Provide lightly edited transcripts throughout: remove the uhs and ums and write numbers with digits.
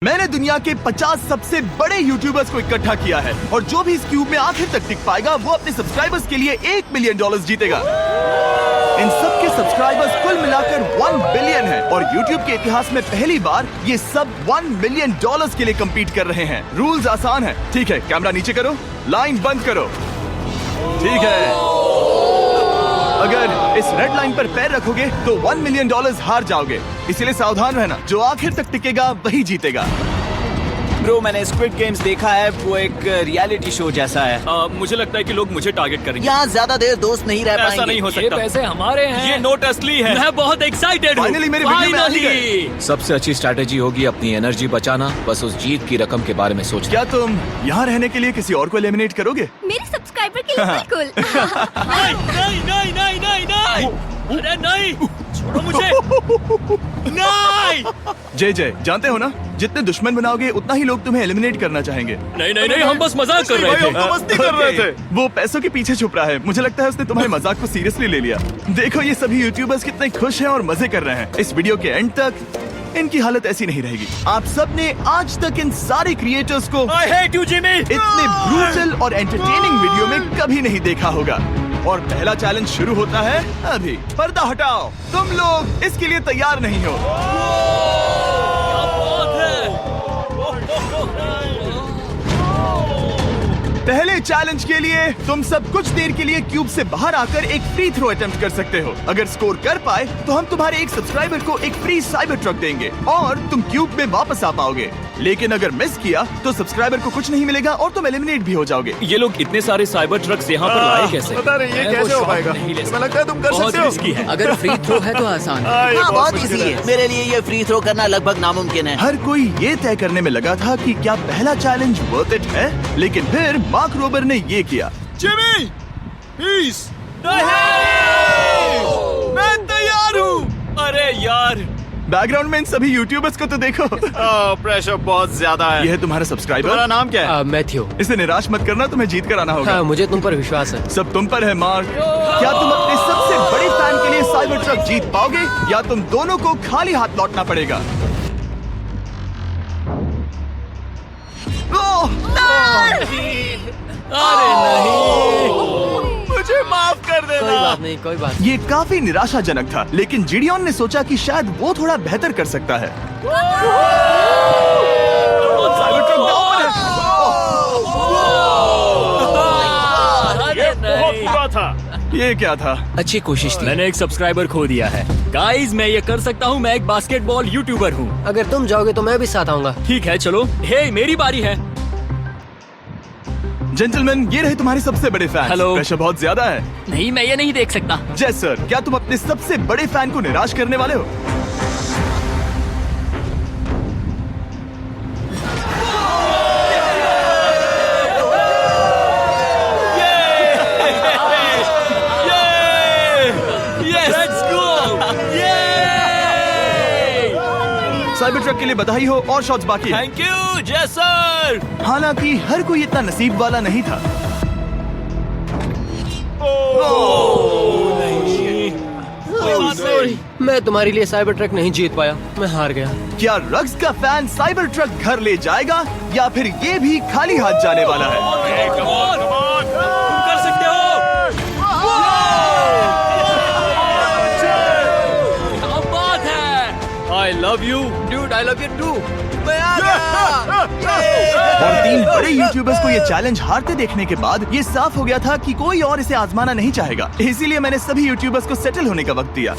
मैंने दुनिया के 50 सबसे बड़े यूट्यूबर्स को इकट्ठा किया है और जो भी इस क्यूब में आखिर तक टिक पाएगा वो अपने सब्सक्राइबर्स के लिए $1 मिलियन जीतेगा। इन सब के सब्सक्राइबर्स कुल मिलाकर 1 बिलियन है और यूट्यूब के इतिहास में पहली बार ये सब $1 मिलियन के लिए कम्पीट कर रहे हैं। रूल्स आसान है, ठीक है? कैमरा नीचे करो, लाइन बंद करो, ठीक है? अगर इस रेड लाइन पर पैर रखोगे तो $1 मिलियन हार जाओगे, इसलिए सावधान रहना। जो आखिर तक टिकेगा वही जीतेगा। ब्रो, मैंने स्क्विड गेम्स देखा है, वो एक रियलिटी शो जैसा है। मुझे लगता है कि लोग मुझे टारगेट करेंगे। यहाँ ज्यादा देर दोस्त नहीं रह पाएंगे। ऐसा नहीं हो सकता। ये पैसे हमारे हैं। ये नोट असली है। मैं बहुत एक्साइटेड हूँ। फाइनली मेरे वीडियो में आ ही गए। सबसे अच्छी स्ट्रैटेजी होगी अपनी एनर्जी बचाना, बस उस जीत की रकम के बारे में सोचना। क्या तुम यहाँ रहने के लिए किसी और को एलिमिनेट करोगे? मेरे सब्सक्राइबर के लिए बिल्कुल। नहीं नहीं नहीं नहीं नहीं, अरे नहीं, छोड़ो मुझे। नहीं जय जानते हो ना, जितने दुश्मन बनाओगे उतना ही लोग तुम्हें एलिमिनेट करना चाहेंगे। नहीं नहीं नहीं, हम बस मजाक कर रहे थे। हम तो मस्ती कर रहे थे। वो पैसों के पीछे छुप रहा है। मुझे लगता है उसने तुम्हारे मजाक को सीरियसली ले लिया। देखो ये सभी यूट्यूबर्स कितने खुश हैं और मजे कर रहे हैं। इस वीडियो के एंड तक इनकी हालत ऐसी नहीं रहेगी। आप सब ने आज तक इन सारे क्रिएटर्स को I hate you, Jimmy! इतने ब्रूटल और एंटरटेनिंग वीडियो में कभी नहीं देखा होगा। और पहला चैलेंज शुरू होता है अभी। पर्दा हटाओ, तुम लोग इसके लिए तैयार नहीं हो। पहले चैलेंज के लिए तुम सब कुछ देर के लिए क्यूब से बाहर आकर एक फ्री थ्रो अटेम्प्ट कर सकते हो। अगर स्कोर कर पाए तो हम तुम्हारे एक सब्सक्राइबर को एक फ्री साइबर ट्रक देंगे और तुम क्यूब में वापस आ पाओगे। लेकिन अगर मिस किया तो सब्सक्राइबर को कुछ नहीं मिलेगा और तुम एलिमिनेट भी हो जाओगे। ये लोग इतने सारे साइबर ट्रक्स यहाँ पर लाए कैसे? पता नहीं ये कैसे हो पाएगा। तुम्हें लगता है तुम कर सकते हो? रिस्की है। अगर फ्री थ्रो है तो आसान है। हाँ, बहुत इजी है। मेरे लिए ये फ्री थ्रो करना लगभग नामुमकिन है। हर कोई ये तय करने में लगा था कि क्या पहला चैलेंज वर्थ इट है, लेकिन फिर मार्क रोबर ने ये किया। Jimmy, please. मैं तैयार हूँ। अरे यार, बैकग्राउंड में इन सभी यूट्यूबर्स को तो देखो। प्रेशर बहुत ज्यादा ये है तुम्हारा सब्सक्राइबर। तुम्हारा नाम क्या है? मैथ्यू। इसे निराश मत करना, तुम्हें जीत कर आना होगा। हाँ, मुझे तुम पर विश्वास है। सब तुम पर है मार्क। क्या तुम अपने सबसे बड़े फैन के लिए साइबर ट्रक जीत पाओगे या तुम दोनों को खाली हाथ लौटना पड़ेगा? अरे नहीं, मुझे माफ कर कोई देना। बात नहीं, कोई बात ये काफी निराशाजनक था, लेकिन जिडियन ने सोचा कि शायद वो थोड़ा बेहतर कर सकता है। साइबर ट्रक डाउन है। अरे नहीं, था। ये क्या था? अच्छी कोशिश थी। मैंने एक सब्सक्राइबर खो दिया है। गाइस, मैं ये कर सकता हूँ। मैं एक बास्केटबॉल यूट्यूबर हूँ। अगर तुम जाओगे तो मैं भी साथ आऊंगा। ठीक है, चलो। हे, मेरी बारी है। जेंटलमैन, ये रहे तुम्हारे सबसे बड़े फैन। हेलो। प्रेशर बहुत ज्यादा है। नहीं, मैं ये नहीं देख सकता। जय सर, क्या तुम अपने सबसे बड़े फैन को निराश करने वाले हो? साइबर ट्रक के लिए बधाई हो और शॉट्स बाकी हैं। थैंक यू जय सर। हालांकि हर कोई इतना नसीब वाला नहीं था। सॉरी, मैं तुम्हारे लिए साइबर ट्रक नहीं जीत पाया, मैं हार गया। क्या रग्स का फैन साइबर ट्रक घर ले जाएगा या फिर ये भी खाली हाथ जाने वाला है? तुम कर सकते हो। क्या बात है। I love you Dude, I love you too. और 3 बड़े यूट्यूबर्स को ये चैलेंज हारते देखने के बाद ये साफ हो गया था कि कोई और इसे आजमाना नहीं चाहेगा। इसीलिए मैंने सभी यूट्यूबर्स को सेटल होने का वक्त दिया।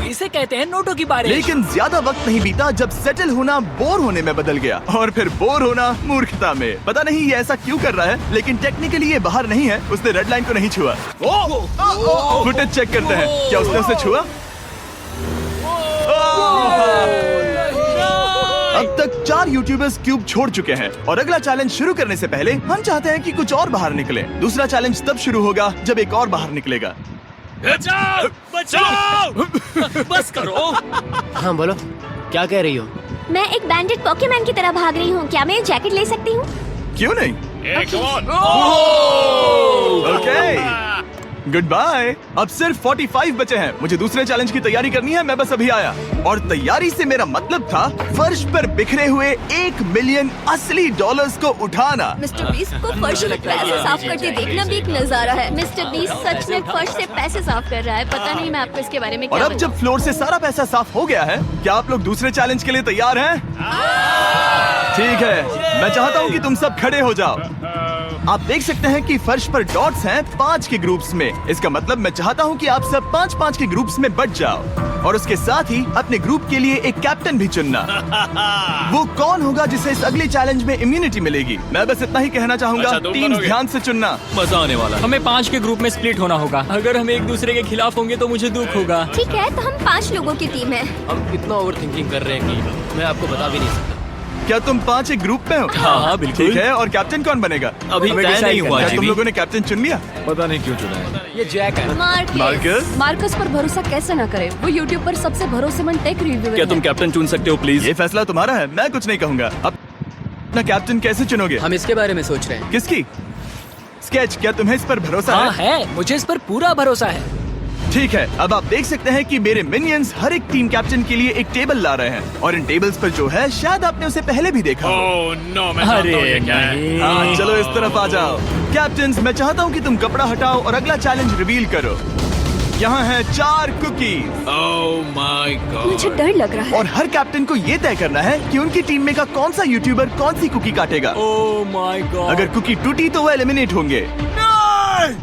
इसे कहते हैं नोटों की बारिश। लेकिन ज्यादा वक्त नहीं बीता जब सेटल होना बोर होने में बदल गया और फिर बोर होना मूर्खता में। पता नहीं ये ऐसा क्यों कर रहा है, लेकिन टेक्निकली ये बाहर नहीं है। उसने रेड लाइन को नहीं छुआ। फुटेज चेक करते हैं, क्या उसने उसे छुआ? अब तक 4 यूट्यूबर्स क्यूब छोड़ चुके हैं और अगला चैलेंज शुरू करने से पहले हम चाहते हैं कि कुछ और बाहर निकले। दूसरा चैलेंज तब शुरू होगा जब एक और बाहर निकलेगा। बचाओ, बचाओ। बस करो। हाँ बोलो, क्या कह रही हो? मैं एक बैंडेड पॉकेमैन की तरह भाग रही हूँ। क्या मैं जैकेट ले सकती हूँ? क्यों नहीं? ओके। Good bye. अब सिर्फ 45 बचे हैं। मुझे दूसरे चैलेंज की तैयारी करनी है। मैं बस अभी आया। और तैयारी से मेरा मतलब था फर्श पर बिखरे हुए 1 मिलियन असली डॉलर्स को उठाना। मिस्टर बीस्ट को फर्श में पैसे साफ करते देखना भी एक नजारा है। मिस्टर बीस्ट सच में फर्श से पैसे साफ कर रहा है। पता नहीं मैं आपको इसके बारे में और क्या अब जब फ्लोर से सारा पैसा साफ हो गया है, क्या आप लोग दूसरे चैलेंज के लिए तैयार हैं? ठीक है, मैं चाहता हूँ कि तुम सब खड़े हो जाओ। आप देख सकते हैं कि फर्श पर डॉट्स हैं 5 के ग्रुप्स में। इसका मतलब मैं चाहता हूँ कि आप सब 5-5 के ग्रुप्स में बट जाओ और उसके साथ ही अपने ग्रुप के लिए एक कैप्टन भी चुनना। वो कौन होगा जिसे इस अगले चैलेंज में इम्यूनिटी मिलेगी? मैं बस इतना ही कहना चाहूंगा, अच्छा, तुम टीम करोगे? ध्यान से चुनना। मजा आने वाला है। हमें 5 के ग्रुप में स्प्लिट होना होगा। अगर हम एक दूसरे के खिलाफ होंगे तो मुझे दुख होगा। ठीक है, तो हम 5 लोगों की टीम है। हम कितना ओवर थिंकिंग कर रहे हैं कि मैं आपको बता भी नहीं सकता। क्या तुम 5 एक ग्रुप में हो? हाँ, बिल्कुल। ठीक है, और कैप्टन कौन बनेगा? अभी हमें तय decide नहीं हुआ क्या तुम जिमी। लोगों ने कैप्टन चुन लिया? पता नहीं क्यों चुना है। ये जैक है। मार्कस? मार्कस पर भरोसा कैसे न करें? वो यूट्यूब पर सबसे भरोसेमंद टेक रिव्यूअर क्या तुम है। कैप्टन चुन सकते हो प्लीज? ये फैसला तुम्हारा है, मैं कुछ नहीं कहूंगा। अब अपना कैप्टन कैसे चुनोगे? हम इसके बारे में सोच रहे हैं। किसकी? स्केच, क्या तुम्हें इस पर भरोसा हाँ है? है, मुझे इस पर पूरा भरोसा है। ठीक है, अब आप देख सकते हैं कि मेरे मिनियंस हर एक टीम कैप्टन के लिए एक टेबल ला रहे हैं और इन टेबल्स पर जो है शायद आपने उसे पहले भी देखा हो। अरे नहीं। हाँ, चलो इस तरफ आ जाओ। कैप्टन्स, मैं चाहता हूँ कि तुम कपड़ा हटाओ और अगला चैलेंज रिवील करो। यहाँ है 4 कुकीज मुझे डर लग रहा है। और हर कैप्टन को ये तय करना है कि उनकी टीम में का कौन सा यूट्यूबर कौन सी कुकी काटेगा। Oh my God. अगर कुकी टूटी तो वो एलिमिनेट होंगे।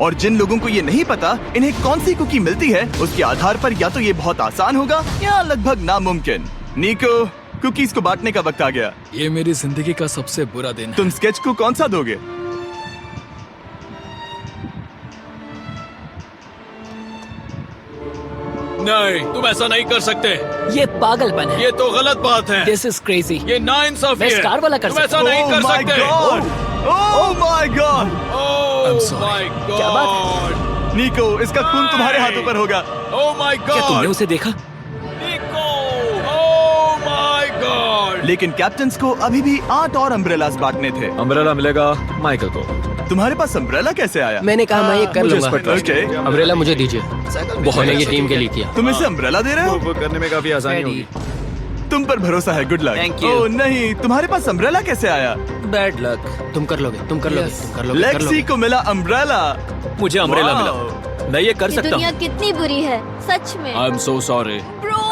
और जिन लोगों को ये नहीं पता इन्हें कौन सी कुकी मिलती है, उसके आधार पर या तो ये बहुत आसान होगा या लगभग नामुमकिन। निको, कुकीज को बांटने का वक्त आ गया। ये मेरी जिंदगी का सबसे बुरा दिन है। तुम स्केच को कौन सा दोगे? नहीं, तुम ऐसा नहीं कर सकते। ये पागलपन है। ये तो गलत बात है। This is crazy. ये नाइंसाफी मैं है। स्टार वाला कर तुम ऐसा सकता नहीं Oh कर my सकते। God! Oh my God! Oh my क्या बात God! निको, इसका खून तुम्हारे हाथों पर होगा। Oh my क्या तुमने God! उसे देखा? निको! Oh my God! लेकिन कैप्टन्स को अभी भी 8 और अम्ब्रेलास बांटने थे। अम्ब्रेला मिलेगा माइकल को। तुम्हारे पास अम्ब्रेला कैसे आया? मैंने कहा मैं ये कर मुझे लूंगा। इस पर trust ओके, अम्ब्रेला मुझे दीजिए। मैंने ये टीम के लिए किया। तुम इसे अम्ब्रेला दे रहे हो? वो करने में काफी आसानी होगी। तुम पर भरोसा है, गुड लक। Thank you. ओह नहीं, तुम्हारे पास अम्ब्रेला कैसे आया? Bad luck. तुम कर लोगे, तुम कर लोगे, तुम कर लोगे, कर लेक्सी लोगे। को मिला अम्ब्रेला। मुझे अम्ब्रेला Wow. मिला। मैं ये कर ये सकता दुनिया हूँ। कितनी बुरी है, सच में। I am so sorry. Bro,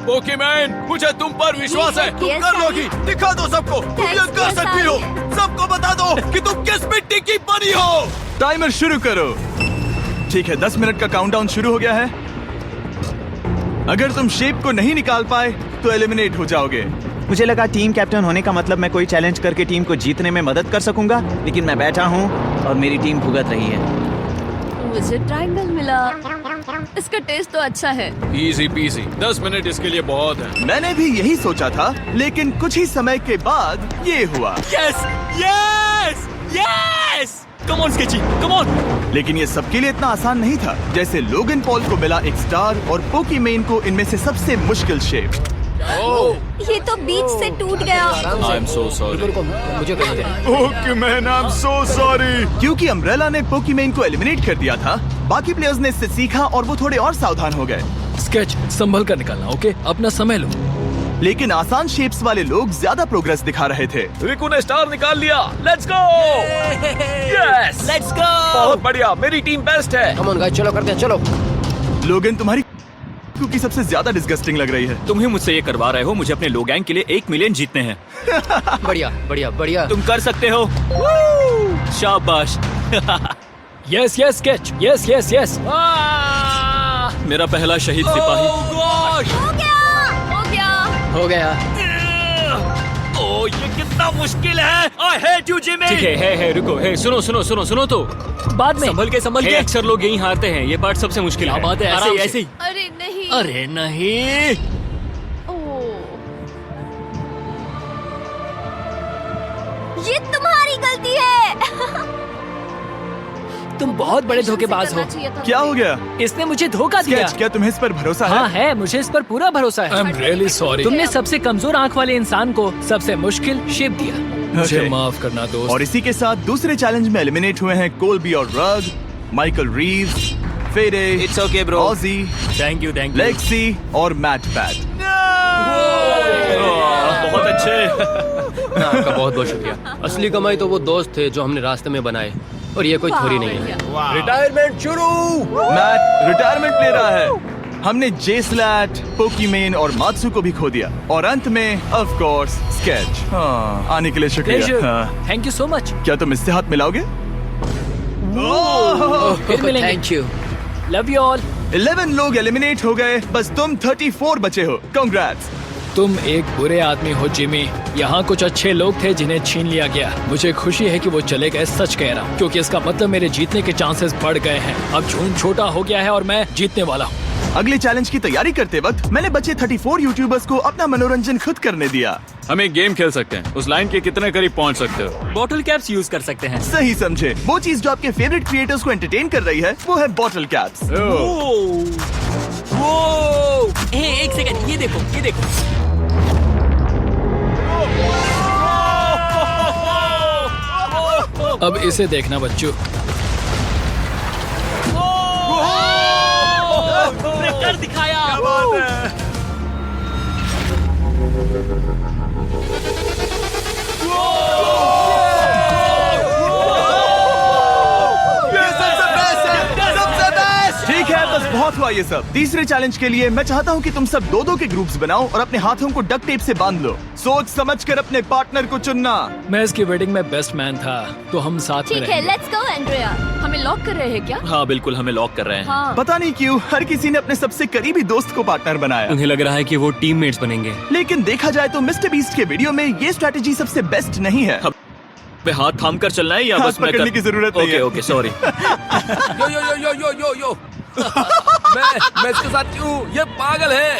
Pokemon, मुझे तुम पर विश्वास है। तुम Yes, कर Sally. लोगी। दिखा दो सबको। तुम ये Thanks, कर सकती हो। Sally. सबको बता दो कि तुम किस मिट्टी की बनी हो। टाइमर शुरू करो। ठीक है, 10 मिनट का काउंटडाउन शुरू हो गया है। अगर तुम शेप को नहीं निकाल पाए तो एलिमिनेट हो जाओगे। मुझे लगा टीम कैप्टन होने का मतलब मैं कोई चैलेंज करके टीम को जीतने में मदद कर सकूंगा, लेकिन मैं बैठा हूँ और मेरी टीम भुगत रही है। मुझे ट्रायंगल मिला। इसका टेस्ट तो अच्छा है। Easy PC. 10 मिनट इसके लिए बहुत है। मैंने भी यही सोचा था, लेकिन कुछ ही समय के बाद ये हुआ। Yes yes yes. Come on sketchy, come on. लेकिन ये सबके लिए इतना आसान नहीं था। जैसे लोगन पॉल को मिला एक स्टार और पोकीमेन को इनमें से सबसे मुश्किल शेप। ये तो बीच से टूट गया। आई एम सो सॉरी। रुको, मुझे करने दे। पोकीमेन, आई एम सो सॉरी। क्योंकि अम्ब्रेला ने पोकीमेन को एलिमिनेट कर दिया था, बाकी प्लेयर्स ने इससे सीखा और वो थोड़े और सावधान हो गए। स्केच, संभल कर निकालना, ओके? अपना समय लो। लेकिन आसान शेप्स वाले लोग ज्यादा प्रोग्रेस दिखा रहे थे। रिकू ने स्टार निकाल लिया। Let's go. Yes, let's go. बहुत बढ़िया। मेरी टीम बेस्ट है। कम ऑन गाइस, चलो करते हैं, चलो। लोगन, तुम्हारी कुकी सबसे ज्यादा डिस्गस्टिंग लग रही है। तुम ही मुझसे ये करवा रहे हो। मुझे अपने लो गैंग के लिए 1 मिलियन जीतने हैं। बढ़िया, बढ़िया, बढ़िया। तुम कर सकते हो। शाबाश। Yes yes sketch. Yes yes yes. मेरा पहला शहीद सिपाही। हो गया, हो गया। हो गया। ओ, ये कितना मुश्किल है। I hate you Jimmy. ठीक है, रुको। है, सुनो सुनो सुनो सुनो तो। बाद में संभल के। अक्सर लोग यही हारते हैं। ये पार्ट सबसे मुश्किल क्या है। बात है, ऐसे आराम ही, से। ऐसे ही। अरे नहीं। अरे नहीं। ओह, ये तुम्हारी गलती है। तुम बहुत बड़े धोखेबाज हो। क्या हो गया? इसने मुझे धोखा दिया। स्केच, क्या तुम्हें इस पर भरोसा हाँ है? है, मुझे इस पर पूरा भरोसा आई है। Am really sorry. तुमने सबसे कमजोर आंख वाले इंसान को सबसे मुश्किल शेप दिया। मुझे Okay. माफ करना दोस्त। और इसी के साथ दूसरे चैलेंज में एलिमिनेट हुए हैं कोल्बी और रग, माइकल रीव्स, फेरे, It's okay, bro. ऑजी, थैंक यू लेक्सी और मैट पैट। बहुत अच्छे। आपका बहुत बहुत शुक्रिया। असली कमाई तो वो दोस्त थे जो हमने रास्ते में बनाए, और ये कोई थोड़ी नहीं है। रिटायरमेंट शुरू। मैट रिटायरमेंट ले रहा है। हमने जेस्लैट, पोकीमेन और मात्सु को भी खो दिया, और अंत में ऑफ कोर्स स्केच। आने के लिए शुक्रिया। हाँ। Thank you so much. क्या तुम इससे हाथ मिलाओगे? फिर मिलेंगे। Thank you. Love you all. 11 लोग एलिमिनेट हो गए, बस तुम 34 बचे हो। कांग्रेट्स। तुम एक बुरे आदमी हो जिमी। यहाँ कुछ अच्छे लोग थे जिन्हें छीन लिया गया। मुझे खुशी है कि वो चले गए, सच कह रहा हूँ, क्योंकि इसका मतलब मेरे जीतने के चांसेस बढ़ गए हैं। अब झूठ छोटा हो गया है और मैं जीतने वाला हूँ। अगले चैलेंज की तैयारी करते वक्त मैंने बचे 34 यूट्यूबर्स को अपना मनोरंजन खुद करने दिया। हम एक गेम खेल सकते हैं। उस लाइन के कितने करीब पहुंच सकते हो? बॉटल कैप्स यूज कर सकते हैं। सही समझे। वो चीज जो आपके फेवरेट क्रिएटर्स को एंटरटेन कर रही है वो है बॉटल कैप्स। एक सेकंड, ये देखो, ये देखो। अब इसे देखना बच्चों। कर दिखाया। ठीक है, बस बहुत हुआ ये सब। तीसरे चैलेंज के लिए मैं चाहता हूँ कि तुम सब दो के ग्रुप्स बनाओ और अपने हाथों को डक्ट टेप से बांध लो। सोच समझकर अपने पार्टनर को चुनना। मैं इसकी वेडिंग में बेस्ट मैन था, तो हम साथ में ठीक है, रहेंगे। Let's go Andrea. हमें लॉक कर रहे हैं क्या? हाँ बिल्कुल, हमें लॉक कर रहे हैं। हाँ। पता नहीं क्यों हर किसी ने अपने सबसे करीबी दोस्त को पार्टनर बनाया, उन्हें लग रहा है कि वो टीममेट्स बनेंगे। लेकिन देखा जाए तो मिस्टर बीस्ट के वीडियो में ये स्ट्रेटेजी सबसे बेस्ट नहीं है। पे हाथ थाम कर चलना है या हाथ बस मैं पकड़ने की जरूरत नहीं है। Okay sorry. Yo yo yo yo yo yo yo. मैं इसके साथ क्यों? ये पागल है।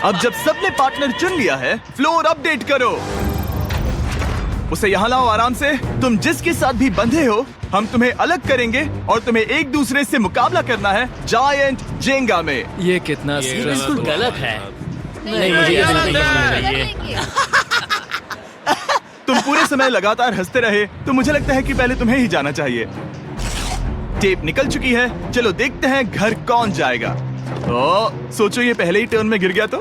अब जब सबने पार्टनर चुन लिया है, फ्लोर अपडेट करो। उसे यहाँ लाओ आराम से। तुम जिसके साथ भी बंधे हो, हम तुम्हें अलग करेंगे और तुम्हें एक दूसरे से मुकाबला करना है जायंट जेंगा में। ये कितना बिल्कुल गलत है। नहीं, मुझे ये बिल्कुल नहीं करेंगे। तुम पूरे समय लगातार हंसते रहे, तो मुझे लगता है कि पहले तुम्हें ही जाना चाहिए। टेप निकल चुकी है, चलो देखते हैं घर कौन जाएगा। सोचो ये पहले ही टर्न में गिर गया तो।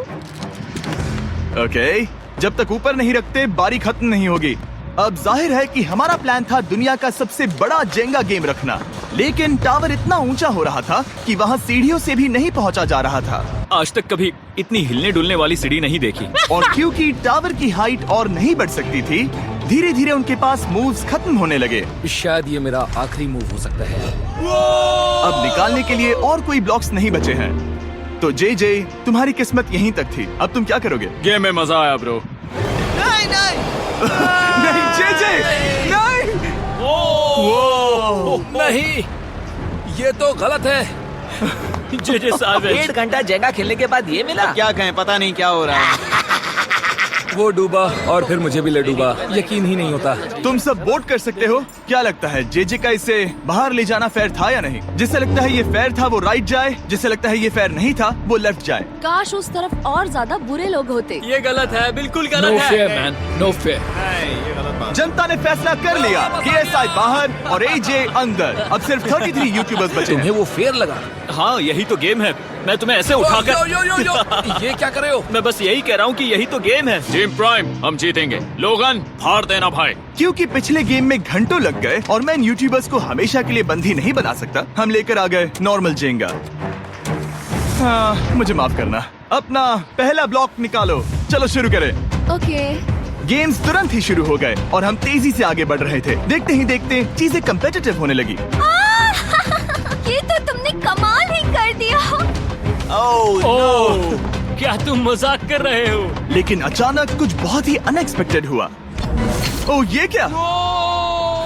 ओके, जब तक ऊपर नहीं रखते बारी खत्म नहीं होगी। अब जाहिर है कि हमारा प्लान था दुनिया का सबसे बड़ा जेंगा गेम रखना, लेकिन टावर इतना ऊंचा हो रहा था कि वहाँ सीढ़ियों से भी नहीं पहुँचा जा रहा था। आज तक कभी इतनी हिलने डुलने वाली सीढ़ी नहीं देखी। और क्योंकि टावर की हाइट और नहीं बढ़ सकती थी, धीरे धीरे उनके पास मूव्स खत्म होने लगे। शायद ये मेरा आखिरी मूव हो सकता है। अब निकालने के लिए और कोई ब्लॉक्स नहीं बचे हैं। तो जे तुम्हारी किस्मत यहीं तक थी। अब तुम क्या करोगे? गेम में मजा आया ब्रो। नहीं जे नहीं। नहीं, ये तो गलत है। जे साहब 1.5 घंटा जेंगा खेलने के बाद ये मिला। क्या कहें, पता नहीं क्या हो रहा है। वो डूबा और फिर मुझे भी ले डूबा। यकीन ही नहीं होता। तुम सब वोट कर सकते हो। क्या लगता है जे का इसे बाहर ले जाना फेयर था या नहीं? जिसे लगता है ये फेयर था वो राइट जाए, जिसे लगता है ये फेयर नहीं था वो लेफ्ट जाए। काश उस तरफ और ज्यादा बुरे लोग होते। ये गलत है, बिल्कुल नो गलत फेयर है। Man, no fair. जनता ने फैसला कर लिया। KSI बाहर और AJ अंदर। अब सिर्फ 33 यूट्यूबर्स बचे हैं। तुम्हें वो फेयर लगा? हाँ यही तो गेम है। मैं तुम्हें ऐसे उठाकर यो यो यो यो। ये क्या कर रहे हो? मैं बस यही कह रहा हूँ कि यही तो गेम है। टीम प्राइम, हम जीतेंगे। लोगन, फाड़ देना भाई। क्योंकि पिछले गेम में घंटों लग गए और मैं इन यूट्यूबर्स को हमेशा के लिए बंदी नहीं बना सकता, हम लेकर आ गए नॉर्मल जेंगा। हाँ, मुझे माफ करना। अपना पहला ब्लॉक निकालो। चलो शुरू करें। ओके। गेम्स तुरंत ही शुरू हो गए और हम तेजी से आगे बढ़ रहे थे। देखते ही देखते चीजें कम्पिटिटिव होने लगी। ये तो तुमने कमाल ही कर दिया। ओह क्या तुम मजाक कर रहे हो? लेकिन अचानक कुछ बहुत ही अनएक्सपेक्टेड हुआ। ओह, ये क्या?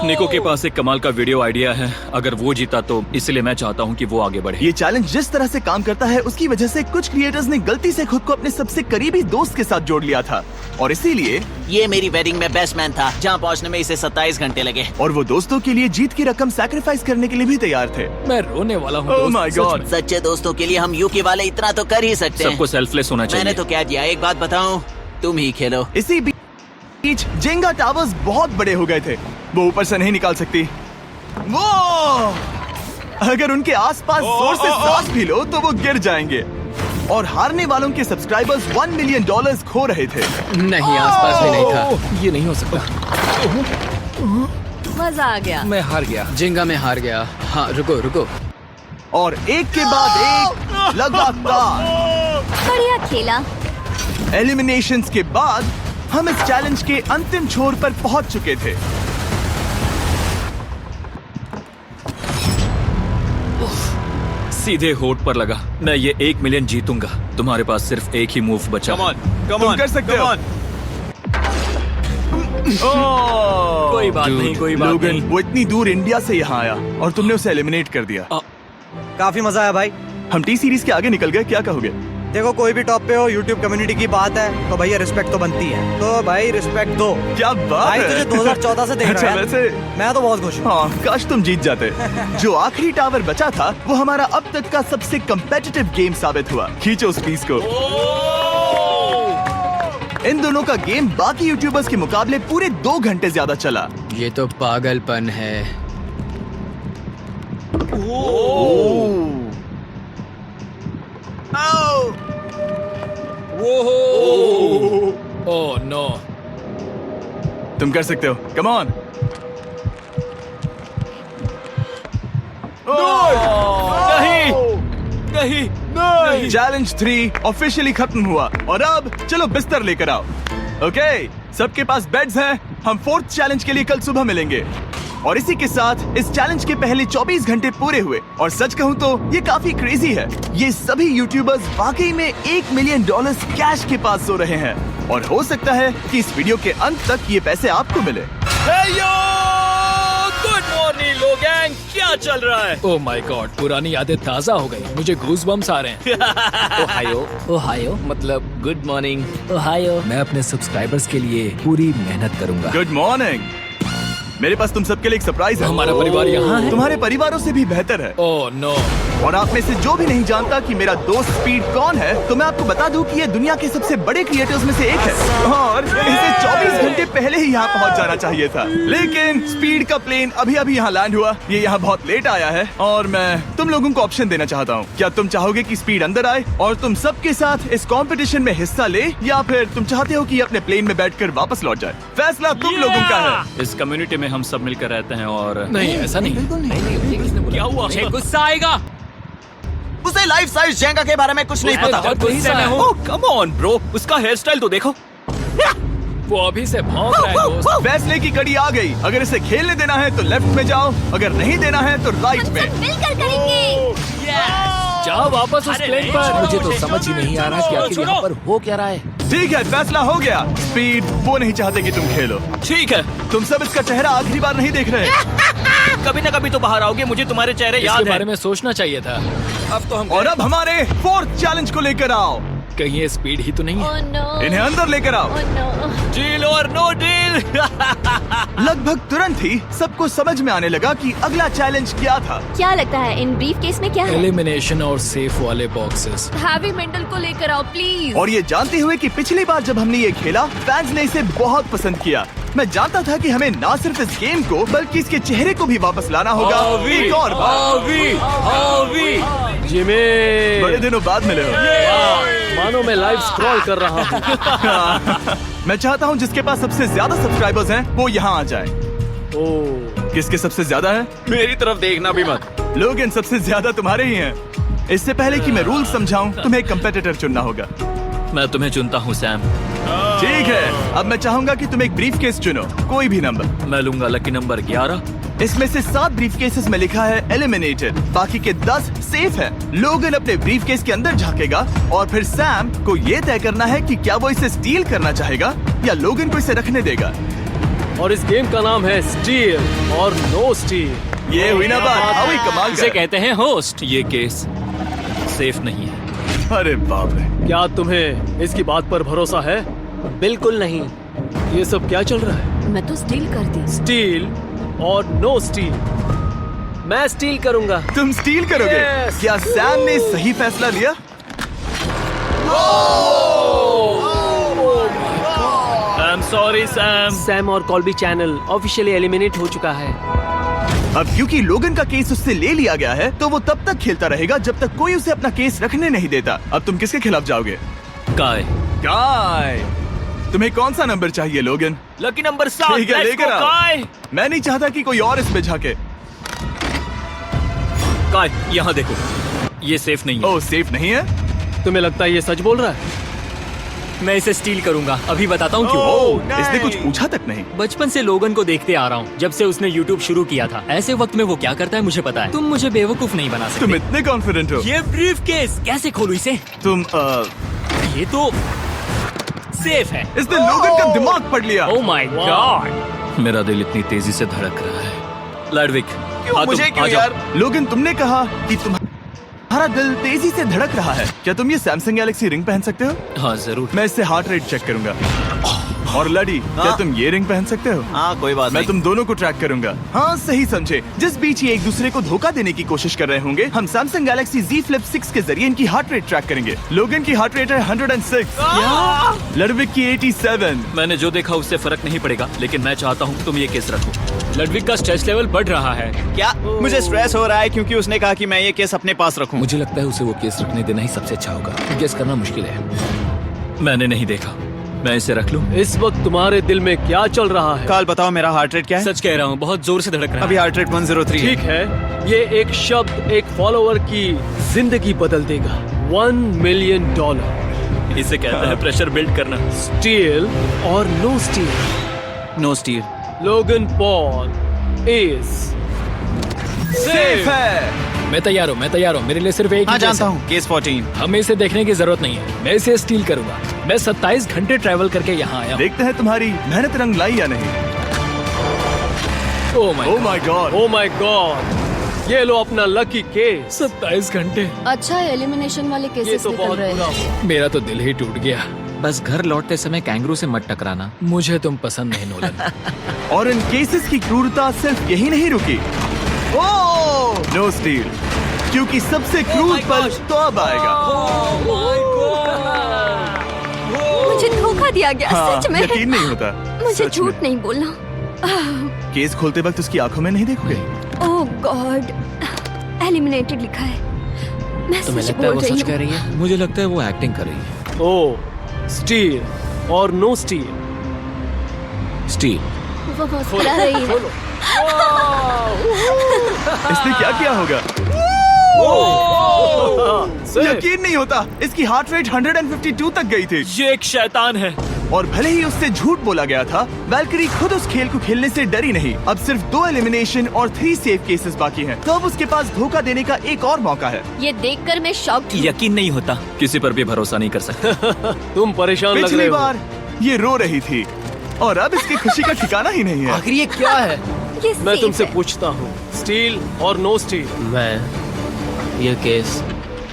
निको के पास एक कमाल का वीडियो आइडिया है। अगर वो जीता तो इसलिए मैं चाहता हूँ कि वो आगे बढ़े। ये चैलेंज जिस तरह से काम करता है उसकी वजह से कुछ क्रिएटर्स ने गलती से खुद को अपने सबसे करीबी दोस्त के साथ जोड़ लिया था, और इसीलिए ये मेरी वेडिंग में बेस्ट मैन था, जहाँ पहुँचने में इसे 27 घंटे लगे। और वो दोस्तों के लिए जीत की रकम सैक्रिफाइस करने के लिए भी तैयार थे। मैं रोने वाला हूँ। Oh my God. सच्चे दोस्तों के लिए हम यूके वाले इतना तो कर ही सकते हैं। सबको सेल्फलेस होना चाहिए। मैंने तो क्या दिया, एक बात बताऊं, तुम ही खेलो। इसी बीच जेंगा टावर्स बहुत बड़े हो गए थे, वो ऊपर से नहीं निकाल सकती। वो अगर उनके आसपास जोर से सांस भी लो तो वो गिर जाएंगे। और हारने वालों के सब्सक्राइबर्स $1 मिलियन खो रहे थे। नहीं, आसपास भी नहीं था। ये नहीं हो सकता। मजा आ गया। मैं हार गया। जिंगा में हार गया। हाँ, रुको रुको। और एक के बाद एक लगातार बढ़िया खेला। एलिमिनेशंस के बाद हम इस चैलेंज के अंतिम छोर पर पहुंच चुके थे। सीधे होठ पर लगा। मैं ये 1 मिलियन जीतूंगा। तुम्हारे पास सिर्फ एक ही मूव बचा। तुम कर सकते हो। कोई बात नहीं, कोई बात लोगन, नहीं। वो इतनी दूर इंडिया से यहाँ आया और तुमने उसे एलिमिनेट कर दिया। काफी मजा आया भाई। हम टी सीरीज के आगे निकल गए, क्या कहोगे? देखो, कोई भी टॉप पे हो, यूट्यूब कम्युनिटी की बात है तो भैया रिस्पेक्ट तो बनती है। तो भाई रिस्पेक्ट दो। क्या बात भाई है। तुझे 2014 से देख रहा अच्छा, है। वैसे मैं तो बहुत खुश हूँ। हाँ, काश तुम जीत जाते। जो आखिरी टावर बचा था वो हमारा अब तक का सबसे कम्पेटिटिव गेम साबित हुआ। खींचो उस पीस को। इन दोनों का गेम बाकी यूट्यूबर्स के मुकाबले पूरे 2 घंटे ज्यादा चला। ये तो पागलपन है। Oh no. तुम कर सकते हो, कम ऑन। नहीं। चैलेंज 3 ऑफिशियली खत्म हुआ और अब चलो बिस्तर लेकर आओ। ओके, सबके पास बेड्स हैं। हम 4th चैलेंज के लिए कल सुबह मिलेंगे। और इसी के साथ इस चैलेंज के पहले 24 घंटे पूरे हुए। और सच कहूं तो ये काफी क्रेजी है। ये सभी यूट्यूबर्स वाकई में $1 मिलियन कैश के पास सो रहे हैं। और हो सकता है कि इस वीडियो के अंत तक ये पैसे आपको मिले। गुड मॉर्निंग लोगैंग, क्या चल रहा है? ओह माय गॉड, पुरानी यादें ताजा हो गई। मुझे गूज़बम्स आ रहे हैं। ओहायो। ओहायो मतलब गुड मॉर्निंग। ओहायो। मैं अपने सब्सक्राइबर्स के लिए पूरी मेहनत करूंगा। Good morning. मेरे पास तुम सबके लिए एक सरप्राइज है। हमारा परिवार यहाँ है? तुम्हारे परिवारों से भी बेहतर है। Oh no. और आप में से जो भी नहीं जानता कि मेरा दोस्त स्पीड कौन है, तो मैं आपको बता दूं कि ये दुनिया के सबसे बड़े क्रिएटर्स में से एक है। और इसे 24 घंटे पहले ही यहाँ पहुँच जाना चाहिए था। लेकिन स्पीड का प्लेन अभी अभी यहाँ लैंड हुआ। ये यहाँ बहुत लेट आया है और मैं तुम लोगों को ऑप्शन देना चाहता हूँ। क्या तुम चाहोगे कि स्पीड अंदर आए और तुम सबके साथ इस कंपटीशन में हिस्सा ले, या फिर तुम चाहते हो कि ये अपने प्लेन में बैठकर वापस लौट जाए? फैसला तुम लोगों का है। इस कम्युनिटी में हम सब मिलकर रहते हैं और नहीं, ऐसा नहीं। क्या हुआ? गुस्सा आएगा। उसे लाइफ साइज जेंगा के बारे में कुछ नहीं पता। बहुत गुस्सा है। कम ऑन ब्रो, उसका हेयर स्टाइल तो देखो। वो अभी से भौंक रहा है दोस्त। फैसले की कड़ी आ गई। अगर इसे खेलने देना है तो लेफ्ट में जाओ, अगर नहीं देना है तो राइट हम में। सब मिलकर करेंगे। जाओ वापस उस प्लेन पर। मुझे तो समझ ही नहीं आ रहा कि आखिर यहाँ पर हो क्या रहा है। ठीक है, फैसला हो गया। स्पीड वो नहीं चाहते कि तुम खेलो। ठीक है, तुम सब इसका चेहरा आखिरी बार नहीं देख रहे। कभी ना कभी तो बाहर आओगे, मुझे तुम्हारे चेहरे इसके याद है। बारे में सोचना चाहिए था। अब तो हम और अब हमारे 4th चैलेंज को लेकर आओ। कहीं ये स्पीड ही तो नहीं है? Oh no. इन्हें अंदर लेकर आओ। Oh no. डील और नो डील। लगभग तुरंत ही सबको समझ में आने लगा कि अगला चैलेंज क्या था। क्या लगता है इन ब्रीफ केस में क्या है? एलिमिनेशन और सेफ वाले बॉक्सेस। हैवी मेंटल को लेकर आओ प्लीज। और ये जानते हुए कि पिछली बार जब हमने ये खेला, फैंस ने इसे बहुत पसंद किया। मैं जानता था कि हमें ना सिर्फ इस गेम को बल्कि इसके चेहरे को भी वापस लाना होगा। एक और बार। जिमी, बड़े दिनों बाद मिले हो। मानो मैं लाइव स्क्रॉल कर रहा हूँ। मैं चाहता हूँ जिसके पास सबसे ज्यादा सब्सक्राइबर्स हैं वो यहाँ आ जाए। किसके सबसे ज्यादा है? मेरी तरफ देखना भी मत। लोगन, सबसे ज्यादा तुम्हारे ही हैं। इससे पहले कि मैं रूल समझाऊं, तुम्हें एक कंपेटिटर चुनना होगा। मैं तुम्हें चुनता हूँ सैम। ठीक है, अब मैं चाहूंगा कि तुम एक ब्रीफ केस चुनो, कोई भी नंबर। मैं लूंगा लकी नंबर 11। इसमें से 7 ब्रीफ केसेस में लिखा है एलिमिनेटेड, बाकी के 10 सेफ है। लोगन अपने ब्रीफ केस के अंदर झांकेगा और फिर सैम को ये तय करना है कि क्या वो इसे स्टील करना चाहेगा या लोगन को इसे रखने देगा। और इस गेम का नाम है स्टील और नो स्टील। ये हुई ना बात, हावी कमाल इसे का। कहते हैं होस्ट। ये केस सेफ नहीं है। अरे बाप रे। क्या तुम्हें इसकी बात पर भरोसा है? बिल्कुल नहीं। ये सब क्या चल रहा है? मैं तो स्टील कर दी। स्टील और नो स्टील। मैं स्टील करूंगा। तुम स्टील करोगे? Yes! क्या सैम ने सही फैसला लिया? I am sorry Sam. Sam और कॉल्बी चैनल ऑफिशियली एलिमिनेट हो चुका है। अब क्योंकि लोगन का केस उससे ले लिया गया है, तो वो तब तक खेलता रहेगा जब तक कोई उसे अपना केस रखने नहीं देता। अब तुम किसके खिलाफ जाओगे? काय। काय। तुम्हें कौन सा नंबर चाहिए लोगन? Lucky number 7। ठीक है, लेकर आओ। मैं नहीं चाहता कि कोई और इसमें झाके। काय, यहाँ देखो, ये सेफ नहीं है। ओह, सेफ नहीं है? तुम्हें लगता है ये सच बोल रहा है? मैं इसे स्टील करूंगा, अभी बताता हूँ क्यों। ओह, इसने कुछ पूछा तक नहीं। बचपन से लोगन को देखते आ रहा हूँ, जब से उसने YouTube शुरू किया था। ऐसे वक्त में वो क्या करता है मुझे पता है। तुम मुझे बेवकूफ नहीं बना सकते। तुम इतने कॉन्फिडेंट हो? ये ब्रीफ केस कैसे खोलूं इसे? तुम ये तो सेफ है। इसने लोगन का दिमाग पढ़ लिया। Oh my God. मेरा दिल इतनी तेजी से धड़क रहा है। लैडविक, क्यों मुझे क्यों यार? लोगन, तुमने कहा कि तुम्हारा दिल तेजी से धड़क रहा है। क्या तुम ये सैमसंग गैलेक्सी रिंग पहन सकते हो? हाँ जरूर। मैं इससे हार्ट रेट चेक करूंगा। और लड़ी, क्या तुम ये रिंग पहन सकते हो? हाँ, कोई बात मैं नहीं। तुम दोनों को ट्रैक करूंगा। हाँ, सही समझे। जिस बीच ये एक दूसरे को धोखा देने की कोशिश कर रहे होंगे, हम सैमसंग गैलेक्सी Z Flip 6 के जरिए इनकी हार्ट रेट ट्रैक करेंगे। लोगन की हार्ट रेट है 106, लडविक की 87। मैंने जो देखा उससे फर्क नहीं पड़ेगा, लेकिन मैं चाहता हूँ तुम ये केस रखो। लडविक का स्ट्रेस लेवल बढ़ रहा है। क्या मुझे स्ट्रेस हो रहा है क्योंकि उसने कहा कि मैं ये केस अपने पास रखूं? मुझे लगता है उसे वो केस रखने देना ही सबसे अच्छा होगा। गेस करना मुश्किल है। मैंने नहीं देखा, मैं इसे रख लूं? इस वक्त तुम्हारे दिल में क्या चल रहा है? काल, बताओ मेरा हार्ट रेट क्या है? सच कह रहा हूँ, बहुत जोर से धड़क रहा है। अभी हार्ट रेट 103 ठीक है, ये एक शब्द एक फॉलोअर की जिंदगी बदल देगा। $1 मिलियन। इसे कहते हैं प्रेशर बिल्ड करना। स्टील और no steal? No steal. Logan Paul is safe है। मैं तैयार हूँ। मेरे लिए सिर्फ एक हाँ, ही केस जानता है। हूँ, केस 14। हमें इसे देखने की जरूरत नहीं है। मैं इसे स्टील करूंगा। मैं 27 घंटे ट्रैवल करके यहाँ आया हूँ। देखते हैं तुम्हारी मेहनत रंग लाई या नहीं। Oh my God. Oh my God, ये लो अपना लकी केस। 27 घंटे। अच्छा, एलिमिनेशन वाले ये केसेस तो निकल बहुत रहे बुरा हैं। हुआ। मेरा तो दिल ही टूट गया। बस घर लौटते समय कैंगरू से मत टकराना। मुझे तुम पसंद नहीं नोलन। और इन केसेस की क्रूरता सिर्फ यही नहीं रुकी। ओह, नो स्टील, क्योंकि सबसे क्रूर पल तो अब आएगा। मुझे धोखा दिया गया, हाँ, सच में। यकीन नहीं होता। मुझे सच में। झूठ नहीं बोलना। केस खोलते वक्त उसकी आंखों में नहीं देखोगे? ओह गॉड, एलिमिनेटेड लिखा है। मैं तुम्हें सच लगता है बोल वो रही सच कह हूँ। रही है? मुझे लगता है वो एक्टिंग कर रही है। ओ, स्टील और नो स्टील? स्टील। वो मुस्कुरा रही है। इसने क्या किया होगा? यकीन नहीं होता, इसकी हार्ट रेट 152 तक गई थी। ये एक शैतान है। और भले ही उससे झूठ बोला गया था, वैल्करी खुद उस खेल को खेलने से डरी नहीं। अब सिर्फ 2 एलिमिनेशन और 3 सेफ केसेस बाकी हैं। तो अब उसके पास धोखा देने का एक और मौका है। ये देखकर मैं शॉक्ड हूँ। यकीन नहीं होता, किसी पर भी भरोसा नहीं कर सकते। तुम परेशान लग पिछली रहे हो। बार ये रो रही थी और अब इसकी खुशी का ठिकाना ही नहीं है। आखिर ये क्या है? ये मैं safe तुमसे है। पूछता हूँ, स्टील और नो स्टील? मैं ये केस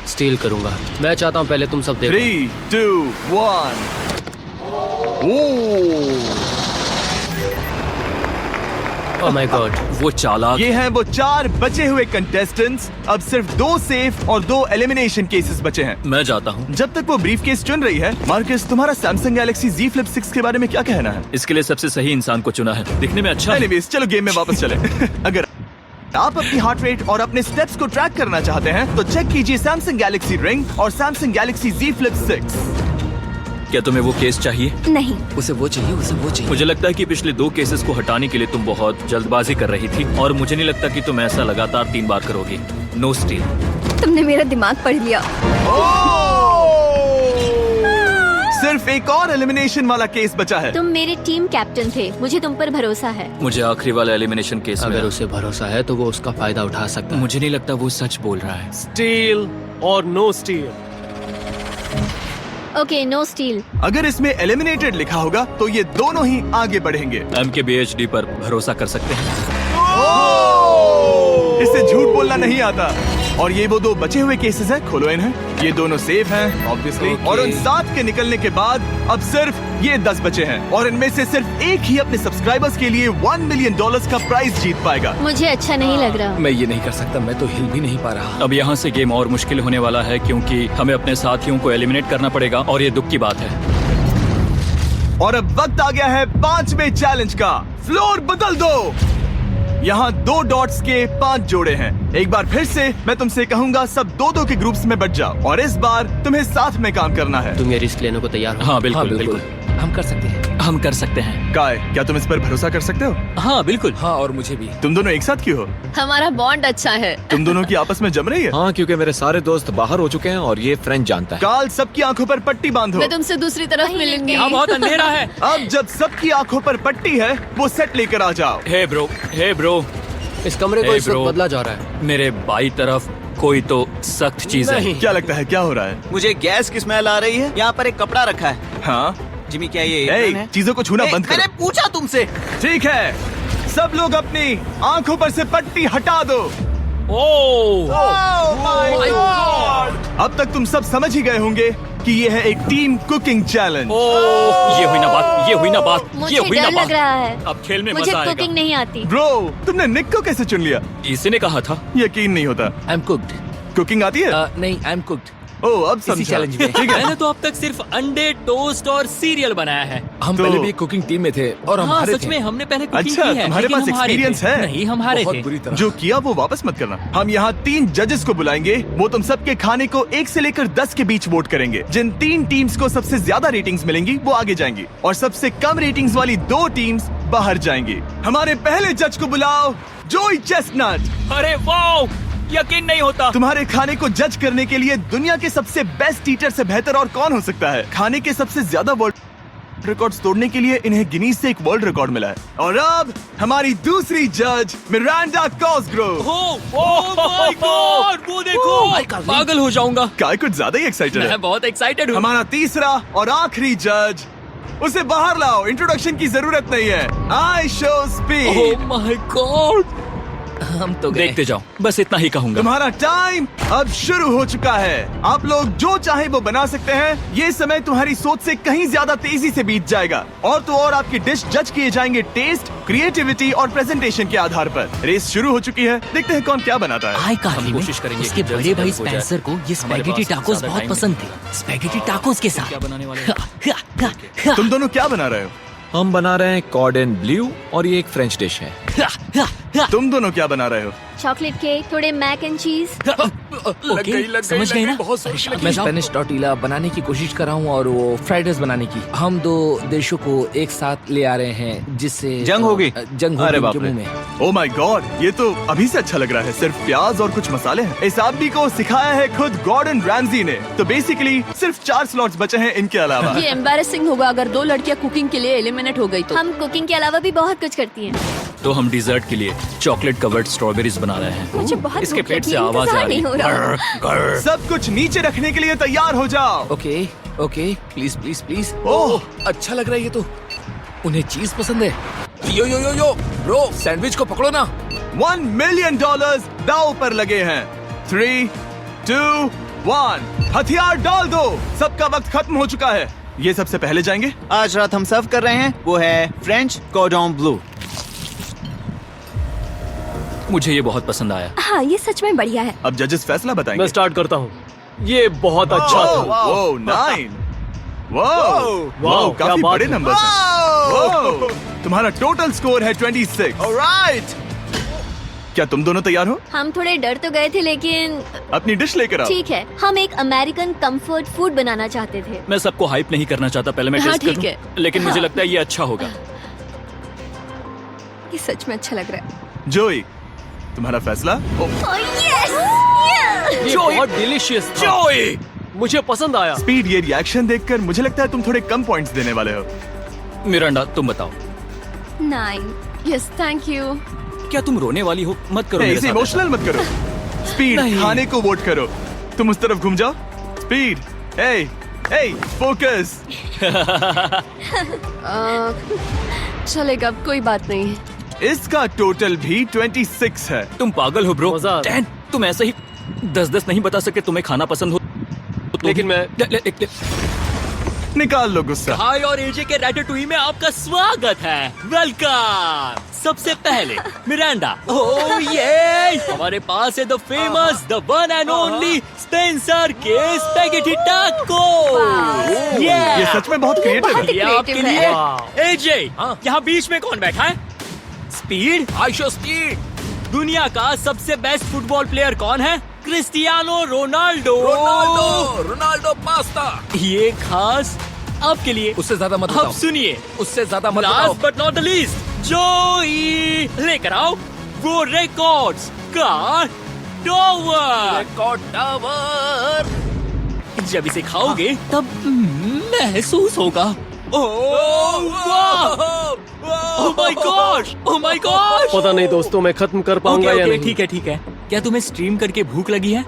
स्टील करूंगा। मैं चाहता हूँ पहले तुम सब देखो। 3, 2, 1। ओह माय गॉड, वो चालाक। ये हैं वो 4 बचे हुए कंटेस्टेंट्स। अब सिर्फ 2 सेफ और 2 एलिमिनेशन केसेस बचे हैं। मैं जाता हूँ। जब तक वो ब्रीफ केस चुन रही है, मार्कस, तुम्हारा सैमसंग गैलेक्सी Z Flip 6 के बारे में क्या कहना है? इसके लिए सबसे सही इंसान को चुना है। दिखने में अच्छा है। एनीवेज, चलो गेम में वापस चले। अगर आप अपनी हार्ट रेट और अपने स्टेप्स को ट्रैक करना चाहते हैं, तो चेक कीजिए सैमसंग गैलेक्सी रिंग और सैमसंग गैलेक्सी Z Flip 6। क्या तुम्हें वो केस चाहिए? नहीं, उसे वो चाहिए। मुझे लगता है कि पिछले 2 केसेस को हटाने के लिए तुम बहुत जल्दबाजी कर रही थी, और मुझे नहीं लगता कि तुम ऐसा लगातार 3 बार करोगी। No steal. तुमने मेरा दिमाग पढ़ लिया। सिर्फ एक और एलिमिनेशन वाला केस बचा है। तुम मेरे टीम कैप्टन थे, मुझे तुम पर भरोसा है। मुझे आखिरी वाला एलिमिनेशन केस में अगर उसे भरोसा है तो वो उसका फायदा उठा सकता है। मुझे नहीं लगता वो सच बोल रहा है। स्टील और no steal? Okay, no steal. अगर इसमें एलिमिनेटेड लिखा होगा तो ये दोनों ही आगे बढ़ेंगे। MKBHD पर भरोसा कर सकते हैं। इससे झूठ बोलना नहीं आता। और ये वो 2 बचे हुए केसेस हैं, खोलो इन्हें। ये दोनों सेफ हैं ऑब्वियसली। और उन 7 के निकलने के बाद अब सिर्फ ये 10 बचे हैं, और इनमें से सिर्फ एक ही अपने सब्सक्राइबर्स के लिए $1 मिलियन का प्राइज जीत पाएगा। मुझे अच्छा नहीं लग रहा। मैं ये नहीं कर सकता, मैं तो हिल भी नहीं पा रहा। अब यहाँ से गेम और मुश्किल होने वाला है, क्योंकि हमें अपने साथियों को एलिमिनेट करना पड़ेगा, और ये दुख की बात है। और अब वक्त आ गया है 5वें चैलेंज का। फ्लोर बदल दो। यहाँ 2 डॉट्स के 5 जोड़े हैं। एक बार फिर से मैं तुमसे कहूंगा, सब 2-2 के ग्रुप्स में बट जाओ और इस बार तुम्हें साथ में काम करना है। तुम ये रिस्क लेने को तैयार हो? हाँ बिल्कुल बिल्कुल। हम कर सकते हैं, हम कर सकते हैं। काय, क्या तुम इस पर भरोसा कर सकते हो? हाँ बिल्कुल। हाँ, और मुझे भी। तुम दोनों एक साथ क्यों हो? हमारा बॉन्ड अच्छा है। तुम दोनों की आपस में जम रही है? हाँ, क्योंकि मेरे सारे दोस्त बाहर हो चुके हैं और ये फ्रेंड जानता है। काल, सबकी आंखों पर पट्टी बांधो। मैं तुमसे दूसरी तरफ मिलूंगी। यहाँ बहुत अंधेरा है। अब जब सबकी आंखों पर पट्टी है, वो सेट लेकर आ जाओ। हे ब्रो, इस कमरे को Hey, इस वक्त bro. बदला जा रहा है। मेरे बाई तरफ कोई तो सख्त चीज है। क्या लगता है क्या हो रहा है? मुझे गैस की स्मेल आ रही है। यहाँ पर एक कपड़ा रखा है। हाँ, जिमी, क्या ये ए, एप्रन है? चीजों को छूना बंद मैंने करो। पूछा तुमसे। ठीक है, सब लोग अपनी आंखों पर से पट्टी हटा दो। ओह अब तक तुम सब समझ ही गए होंगे कि ये है एक टीम कुकिंग चैलेंज। ये हुई ना बात, मुझे डर लग रहा है। अब खेल में मुझे मजा आएगा। कुकिंग नहीं आती। ब्रो, तुमने निक को कैसे चुन लिया? इसी ने कहा था। यकीन नहीं होता। I am cooked. कुकिंग आती है? नहीं, आई एम कुक्ड। ओ, अब समझा। चैलेंज में। ठीक है। मैंने तो अब तक सिर्फ अंडे, टोस्ट और सीरियल बनाया है। हम तो- पहले भी कुकिंग टीम में थे और हम हाँ, हारे सच थे। में हमने पहले कुकिंग अच्छा, की है। तुम्हारे लेकिन पास हम हारे experience थे। है? नहीं, हम हारे बहुत थे। बुरी तरह। जो किया वो वापस मत करना। हम यहाँ 3 जजेस को बुलाएंगे। वो तुम सबके खाने को 1 से लेकर 10 के बीच वोट करेंगे। जिन 3 टीम्स को सबसे ज्यादा रेटिंग्स मिलेंगी वो आगे जाएंगी और सबसे कम रेटिंग्स वाली 2 टीम्स बाहर जाएंगी। हमारे पहले जज को बुलाओ, जोई चेस्टनट। अरे वाओ, यकीन नहीं होता। तुम्हारे खाने को जज करने के लिए दुनिया के सबसे बेस्ट ईटर से बेहतर और कौन हो सकता है? खाने के सबसे ज्यादा वर्ल्ड रिकॉर्ड्स तोड़ने के लिए इन्हें गिनीज से एक वर्ल्ड रिकॉर्ड मिला है। और अब हमारी दूसरी जज मिरांडा कॉसग्रोव। ओह माय गॉड, वो देखो। पागल हो जाऊंगा। काय कुछ ज्यादा ही एक्साइटेड है। मैं बहुत एक्साइटेड हूँ। हमारा तीसरा और आखिरी जज, उसे बाहर लाओ। इंट्रोडक्शन की जरूरत नहीं है। I show speed. Oh my God. हम तो गए। देखते जाओ, बस इतना ही कहूंगा। तुम्हारा टाइम अब शुरू हो चुका है। आप लोग जो चाहे वो बना सकते हैं। ये समय तुम्हारी सोच से कहीं ज्यादा तेजी से बीत जाएगा। और तो और आपकी डिश जज किए जाएंगे टेस्ट, क्रिएटिविटी और प्रेजेंटेशन के आधार पर। रेस शुरू हो चुकी है। देखते हैं कौन क्या बनाता है। हाय हम कहानी में कोशिश करेंगे उसके कि बड़े जल्द भाई से जल्द हो जाए। स्पेंसर को ये हमारे स्पैगेटी पास टाकोस ज्यादा बहुत टाइम पसंद थे। स्पैगेटी टाकोस के साथ क्या बनाने वाले हैं? तुम दोनों क्या बना रहे हो? हम बना रहे हैं कॉर्डन ब्लू और ये एक फ्रेंच डिश है। तुम दोनों क्या बना रहे हो? चॉकलेट केक, थोड़े मैक एंड चीज। ओके, समझ गए ना? मैं स्पेनिश टॉर्टिला बनाने की कोशिश कर रहा हूँ और वो फ्राइड राइस बनाने की। हम 2 देशों को एक साथ ले आ रहे हैं जिससे जंग होगी? जंग अरे होगी बाप उनके रे। मुंह में। ओ माय गॉड, ये तो अभी से अच्छा लग रहा है। सिर्फ प्याज और कुछ मसाले हैं। इस आदमी को सिखाया है खुद गॉर्डन रैमजी ने। तो बेसिकली सिर्फ 4 स्लॉट्स बचे हैं इनके अलावा। ये एम्बैरेसिंग होगा अगर 2 लड़कियां कुकिंग के लिए एलिमिनेट हो गई तो। हम कुकिंग के अलावा भी बहुत कुछ करती हैं। तो हम डिजर्ट के लिए चॉकलेट कवर्ड स्ट्रॉबेरीज बना रहे हैं। मुझे बहुत इसके भूख पेट लगी से है, आवाज आ इंतजार रही नहीं हो रहा। है। सब कुछ नीचे रखने के लिए तैयार हो जाओ। Okay okay, please please please. Oh, अच्छा लग रहा है ये तो। उन्हें चीज पसंद है। यो यो यो यो ब्रो, सैंडविच को पकड़ो ना। $1 मिलियन दांव पर लगे हैं। 3, 2, 1, हथियार डाल दो। सबका वक्त खत्म हो चुका है। ये सबसे पहले जाएंगे। आज रात हम सर्व कर रहे हैं वो है फ्रेंच कॉर्डन ब्लू। मुझे ये बहुत पसंद आया। हाँ, ये सच में बढ़िया है। अब जजेस फैसला बताएंगे। मैं स्टार्ट करता हूँ। ये बहुत अच्छा था। वो 9। वाओ, क्या काफी बात बड़े है। नंबर हैं। तुम्हारा टोटल स्कोर है 26। ऑलराइट। क्या तुम दोनों तैयार हो? हम थोड़े डर तो गए थे लेकिन अपनी डिश लेकर आओ। ठीक है। हम एक अमेरिकन कंफर्ट फूड बनाना चाहते थे। मैं सबको हाइप नहीं करना चाहता, पहले मैं हाँ, टेस्ट कर ठीक लूं। है। लेकिन मुझे लगता है ये अच्छा होगा। ये सच में अच्छा लग रहा है। जोई, तुम्हारा फैसला? ये बहुत डिलीशियस था। मुझे पसंद आया। स्पीड, ये रिएक्शन देखकर मुझे लगता है तुम थोड़े कम पॉइंट्स देने वाले हो। मिरांडा, तुम बताओ। 9। Yes, thank you. क्या तुम रोने वाली हो? मत करो मेरे इसे साथ इमोशनल मत करो। स्पीड, खाने को वोट करो। तुम उस तरफ घूम जाओ। स्पीड, ए, फोकस। चलेगा, कोई बात नहीं। इसका टोटल भी 26 है। ऐसा। तुम पागल हो ब्रो। मजा आ रहा है। 10, तुम ऐसे ही 10 नहीं बता सके तुम्हें खाना पसंद हो तो लेकिन मैं निकाल लो गुस्सा। हाय और एजे के रैटाटूई में आपका स्वागत है। वेलकम। सबसे पहले मिरांडा। ओह ये हमारे पास है the famous, the one and only Spencer के स्पैगेटी टाको। ये सच में बहुत क्रिएटिव है। ये आपके creative लिए। वाह। एजे, यहाँ बीच में कौन बैठा है? स्पीड? I show speed. दुनिया का सबसे बेस्ट फुटबॉल प्लेयर कौन है? Cristiano Ronaldo. Ronaldo pasta. ये खास आपके लिए। उससे ज्यादा मत अब बताओ। सुनिए, उससे ज्यादा मत बताओ। Last but not the least, जोई लेकर आओ वो रिकॉर्ड्स का टॉवर। Record tower. जब इसे खाओगे तब महसूस होगा। Oh my God, oh my God. पता नहीं दोस्तों, मैं खत्म कर पाऊंगा या नहीं। ठीक है ठीक है। क्या तुम्हें स्ट्रीम करके भूख लगी है?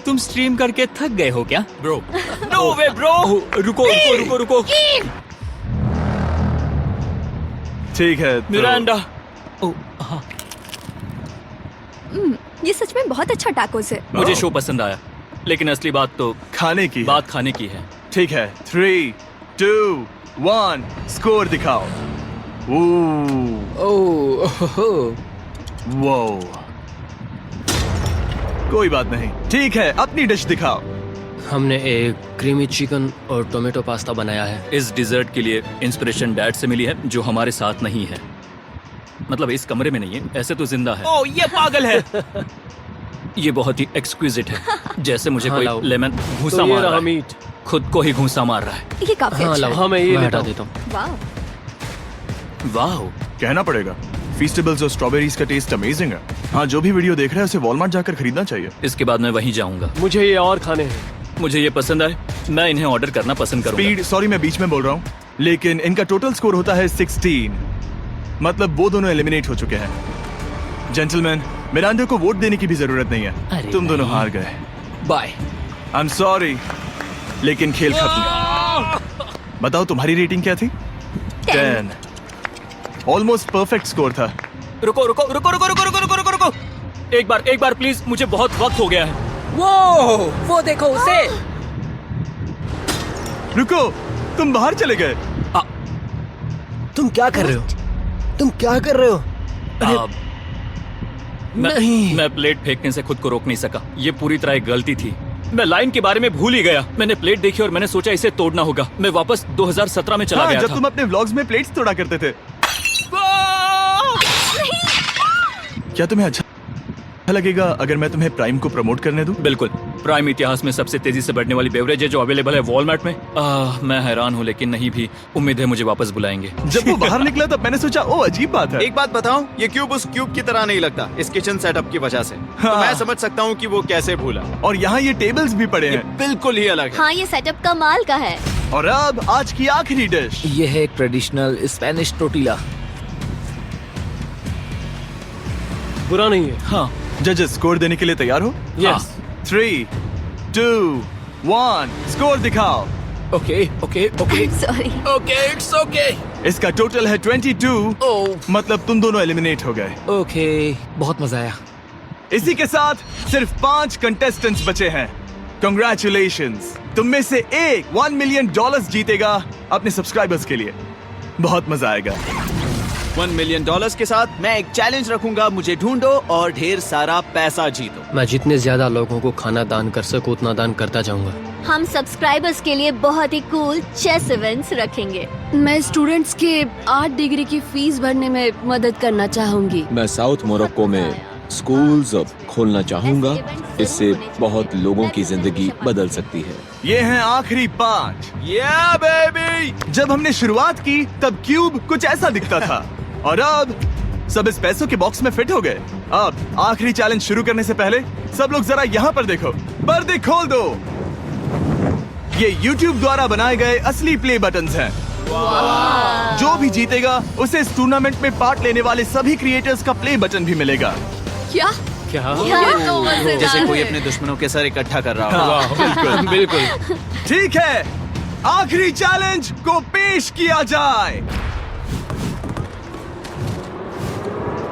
तुम स्ट्रीम करके थक गए हो क्या? Bro, no way bro. रुको रुको रुको रुको। ठीक है तो... मिरांडा। ओह हाँ, ये सच में बहुत अच्छा टाकोस है। मुझे शो पसंद आया, लेकिन असली बात तो खाने की है। बात खाने की है। ठीक है, 3, 2, 1 स्कोर दिखाओ। वो कोई बात नहीं। ठीक है, अपनी डिश दिखाओ। हमने एक क्रीमी चिकन और टोमेटो पास्ता बनाया है। इस डिजर्ट के लिए इंस्पिरेशन डैड से मिली है, जो हमारे साथ नहीं है। मतलब इस कमरे में नहीं है, ऐसे तो जिंदा है। ओह ये पागल है। ये बहुत ही एक्सक्विजिट है, जैसे मुझे हाँ, कोई लाओ। लेमन घूंसा तो ये मार रहा रहा है। मीट। खुद को ही घूंसा मार रहा है। ये काफी हाँ अच्छा लाओ, है। हाँ मैं ये मैं लेटा हटा देता हूँ। वाह। वाह, कहना पड़ेगा, फीस्टेबल्स और स्ट्रॉबेरीज का टेस्ट अमेजिंग है। हाँ, जो भी वीडियो देख रहा है उसे वॉलमार्ट जाकर खरीदना चाहिए। इसके बाद मैं वहीं जाऊंगा। मुझे ये और खाने हैं। मुझे ये पसंद आए, मैं इन्हें ऑर्डर करना पसंद करूंगा। स्पीड, सॉरी मैं बीच में बोल रहा हूँ, लेकिन इनका टोटल स्कोर होता है 16। मतलब वो दोनों एलिमिनेट हो चुके हैं। जेंटलमैन, मिरांडा को वोट देने की भी जरूरत नहीं है। तुम दोनों हार गए। बाय। आई एम सॉरी, लेकिन खेल खत्म। बताओ तुम्हारी रेटिंग क्या थी? 10। ऑलमोस्ट परफेक्ट स्कोर था। रुको रुको रुको रुको रुको रुको रुको रुको रुको। एक बार प्लीज, मुझे बहुत वक्त हो गया है। वो देखो उसे। रुको, तुम बाहर चले गए। तुम क्या कर रहे हो? तुम क्या कर रहे हो? नहीं, मैं प्लेट फेंकने से खुद को रोक नहीं सका। ये पूरी तरह एक गलती थी। मैं लाइन के बारे में भूल ही गया। मैंने प्लेट देखी और मैंने सोचा इसे तोड़ना होगा। मैं वापस 2017 में चला हाँ, गया जब था। तुम अपने व्लॉग्स में प्लेट्स तोड़ा करते थे। क्या तुम्हें अच्छा लगेगा अगर मैं तुम्हें प्राइम को प्रमोट करने दूं? बिल्कुल। प्राइम इतिहास में सबसे तेजी से बढ़ने वाली बेवरेज है जो अवेलेबल है वॉलमार्ट में। मैं हैरान हूँ, लेकिन नहीं भी। उम्मीद है मुझे वापस बुलाएंगे। जब वो बाहर निकला तब मैंने सोचा ओ अजीब बात है। एक बात बताऊं, ये क्यूब उस क्यूब की तरह नहीं लगता इस किचन सेटअप की वजह से। तो हाँ। मैं समझ सकता हूँ कि वो कैसे भूला। और यहाँ ये टेबल्स भी पड़े ये हैं। बिल्कुल ही अलग है। हाँ ये सेटअप कमाल का है। और अब आज की आखिरी डिश। ये है एक ट्रेडिशनल स्पेनिश टोटीला। बुरा नहीं है। हाँ, जजेस स्कोर देने के लिए तैयार हो? यस। 3, 2, 1 स्कोर दिखाओ। Okay okay okay sorry. Okay, it's okay. इसका टोटल है 22। मतलब तुम दोनों एलिमिनेट हो गए। ओके, बहुत मजा आया। इसी के साथ सिर्फ 5 कंटेस्टेंट्स बचे हैं। कंग्रेचुलेशंस, तुम में से एक $1 मिलियन जीतेगा अपने सब्सक्राइबर्स के लिए। बहुत मजा आएगा। $1 मिलियन के साथ मैं एक चैलेंज रखूंगा, मुझे ढूंढो और ढेर सारा पैसा जीतो। मैं जितने ज्यादा लोगों को खाना दान कर सकूं उतना दान करता जाऊंगा। हम सब्सक्राइबर्स के लिए बहुत ही कूल चेस इवेंट्स रखेंगे। मैं स्टूडेंट्स के 8 डिग्री की फीस भरने में मदद करना चाहूंगी। मैं साउथ मोरक्को में स्कूल्स अब खोलना चाहूंगा। इससे बहुत लोगों की जिंदगी बदल सकती है। ये हैं आखिरी 5। Yeah, baby! जब हमने शुरुआत की तब क्यूब कुछ ऐसा दिखता था और अब सब इस पैसों के बॉक्स में फिट हो गए। अब आखिरी चैलेंज शुरू करने से पहले सब लोग जरा यहाँ पर देखो। पर्दे खोल दो। ये YouTube द्वारा बनाए गए असली प्ले बटन्स हैं। जो भी जीतेगा उसे इस टूर्नामेंट में पार्ट लेने वाले सभी क्रिएटर्स का प्ले बटन भी मिलेगा। क्या? क्या? ये तो मजेदार जैसे कोई है। अपने दुश्मनों के सर इकट्ठा कर रहा हो। हाँ, बिल्कुल बिल्कुल। ठीक है, आखिरी चैलेंज को पेश किया जाए।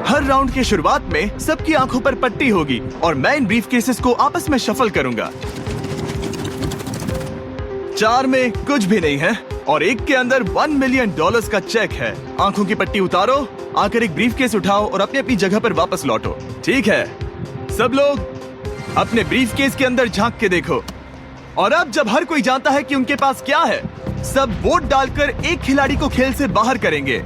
हर राउंड के शुरुआत में सबकी आंखों पर पट्टी होगी और मैं इन ब्रीफ केसेस को आपस में शफल करूंगा। 4 में कुछ भी नहीं है और एक के अंदर $1 मिलियन का चेक है। आंखों की पट्टी उतारो, आकर एक ब्रीफ केस उठाओ और अपनी अपनी जगह पर वापस लौटो। ठीक है, सब लोग अपने ब्रीफ केस के अंदर झांक के देखो। और अब जब हर कोई जानता है कि उनके पास क्या है, सब वोट डालकर एक खिलाड़ी को खेल से बाहर करेंगे।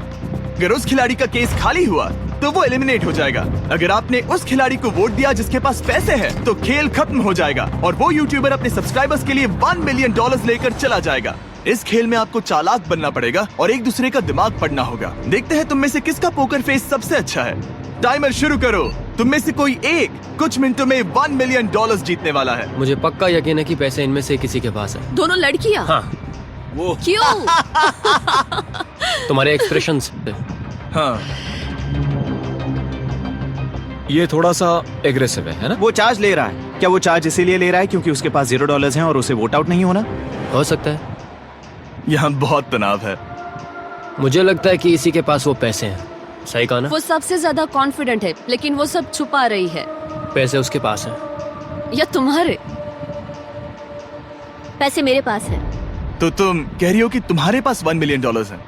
अगर उस खिलाड़ी का केस खाली हुआ तो वो एलिमिनेट हो जाएगा। अगर आपने उस खिलाड़ी को वोट दिया जिसके पास पैसे हैं, तो खेल खत्म हो जाएगा और वो यूट्यूबर अपने सब्सक्राइबर्स के लिए $1 मिलियन लेकर चला जाएगा। इस खेल में आपको चालाक बनना पड़ेगा और एक दूसरे का दिमाग पढ़ना होगा। देखते हैं तुम में से किसका पोकर फेस सबसे अच्छा है। टाइमर शुरू करो। तुम में से कोई एक कुछ मिनटों में $1 मिलियन जीतने वाला है। मुझे पक्का यकीन है कि पैसे इनमें से किसी के पास है। दोनों लड़कियां? हाँ। वो क्यों? तुम्हारे एक्सप्रेशन से। हाँ, ये थोड़ा सा एग्रेसिव है ना? वो चार्ज ले रहा है। क्या वो चार्ज इसीलिए ले रहा है क्योंकि उसके पास $0 हैं और उसे वोट आउट नहीं होना? हो सकता है। यहाँ बहुत तनाव है। मुझे लगता है कि इसी के पास वो पैसे हैं। सही कहा ना? वो सबसे ज्यादा कॉन्फिडेंट है, लेकिन वो सब छुपा रही है। पैसे उसके पास हैं। या तुम्हारे? पैसे मेरे पास है। तो तुम कह रही हो कि तुम्हारे पास $1 मिलियन है?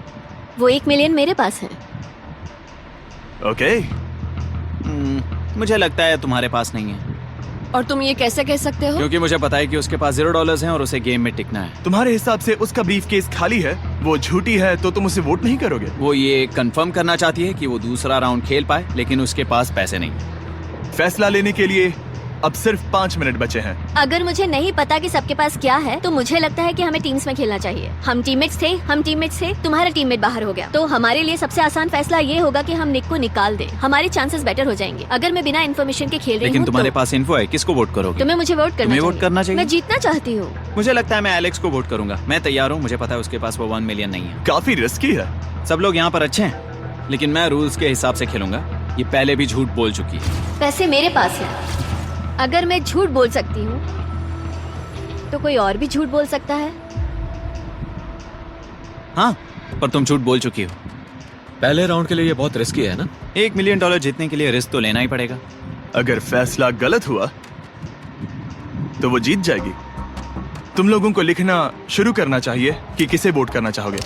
वो 1 मिलियन मेरे पास है। ओके। मुझे लगता है तुम्हारे पास नहीं है। और तुम ये कैसे कह सकते हो? क्योंकि मुझे पता है कि उसके पास $0 हैं और उसे गेम में टिकना है। तुम्हारे हिसाब से उसका ब्रीफ केस खाली है, वो झूठी है, तो तुम उसे वोट नहीं करोगे? वो ये कंफर्म करना चाहती है कि वो दूसरा राउंड खेल पाए, लेकिन उसके पास पैसे नहीं। फैसला लेने के लिए अब सिर्फ 5 मिनट बचे हैं। अगर मुझे नहीं पता कि सबके पास क्या है, तो मुझे लगता है कि हमें टीम्स में खेलना चाहिए। हम टीममेट्स थे, तुम्हारा टीममेट बाहर हो गया, तो हमारे लिए सबसे आसान फैसला ये होगा कि हम निक को निकाल दें। हमारे चांसेस बेटर हो जाएंगे। अगर मैं बिना इन्फॉर्मेशन के खेल रही हूँ, लेकिन तुम्हारे पास इन्फो है, किसको वोट करोगे? तुम्हें मुझे वोट करना तुम्हें वोट करना चाहिए। मैं जीतना चाहती हूँ। मुझे लगता है मैं एलेक्स को वोट करूंगा। मैं तैयार हूँ। मुझे पता है उसके पास वो 1 मिलियन नहीं है। काफी रिस्की है। सब लोग यहाँ पर अच्छे हैं, लेकिन मैं रूल्स के हिसाब से खेलूंगा। ये पहले भी झूठ बोल चुकी है। पैसे मेरे पास है। अगर मैं झूठ बोल सकती हूँ, तो कोई और भी झूठ बोल सकता है। हाँ, पर तुम झूठ बोल चुकी हो। पहले राउंड के लिए ये बहुत रिस्की है ना? $1 मिलियन जीतने के लिए रिस्क तो लेना ही पड़ेगा। अगर फैसला गलत हुआ तो वो जीत जाएगी। तुम लोगों को लिखना शुरू करना चाहिए कि किसे वोट करना चाहोगे।